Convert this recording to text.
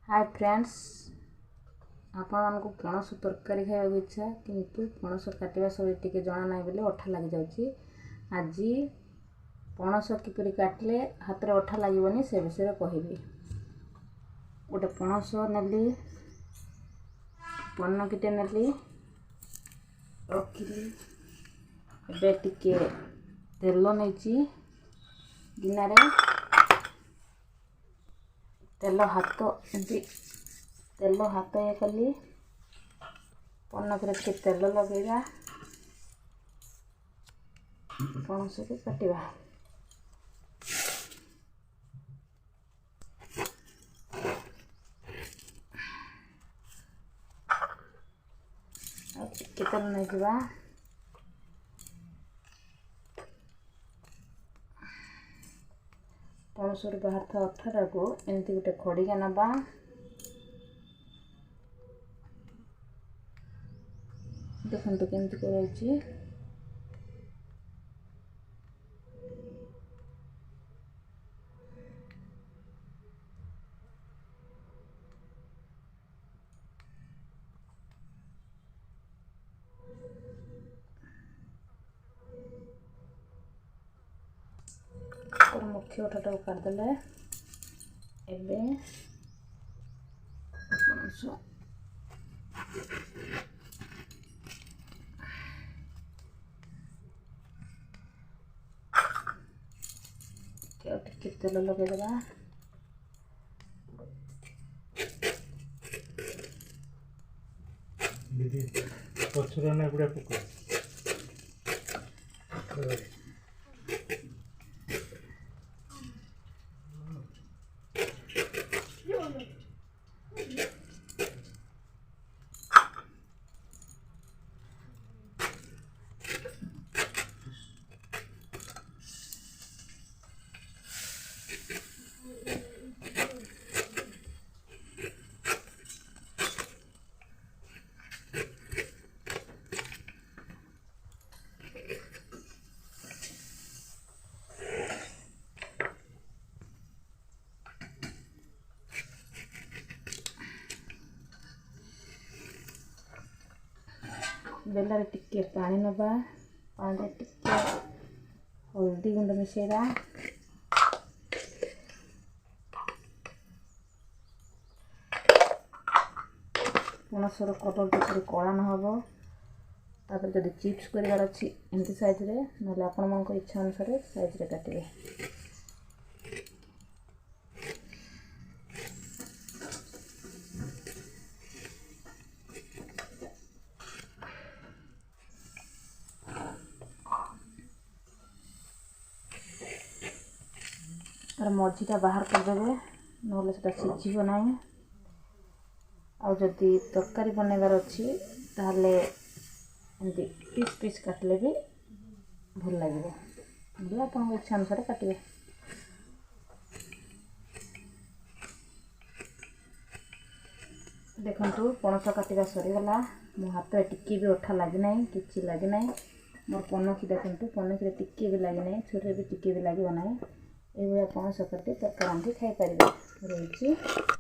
Hi friends, आपण को पणस तरकारी खाइबा इच्छा किंतु पणस काटिबा शैली टिके जना ना बोले अठा लग जाउची। आज पणस किपरि काटले हाथ रे अठा लागबनी से विषय कहबी। गोटे पणस नेली, पन्न किटे नेली, रखिली। एबे टिके तेल नैची गिनारे, तेल हाथ ये कली पन्नक रे तेल लगेगा, पणस को काटिबा। तेल नहीं जावा, पणस बाहर था अठाटा को एमती गोटे खड़िका नबा। देखो केमती कराउची। मुख्य अठाटा को काटदेले एबे पणस टिके तेल लगेदेबा। दीदी पचुरा ना गुड़ा पको बेलारे टिके पानी नबा, पानी टिके हल्दी गुंड मिसेगा। पणसर कलर टिके कला न हबो। तापर जदि चिप्स करिवार अछि एमती साइज रे, नले आपण मन को इच्छा अनुसार साइज रे काटिबे। तार मझीटा बाहर करदेवे, नहले सेटा सिझिबो नाही। आ जदि तरकारी बनैबार अछि ताहले एमती पीस पीस काटले भी भल लागिबो। नहले आपन इच्छा अनुसार काटिबे। देखंतु पणस काटिबा सरीगला। मो हाथ रे टिके भी अठा लागि नाही, किछि लागि नाही। मोर पन्नकी देखंतु, पन्नकी रे टिके भी लागि नाही, छुरी भी टिके भी लागिबो नाही। एभलिया पणस काटी तरकारी रांधि खाइ परिबे। रहिछि।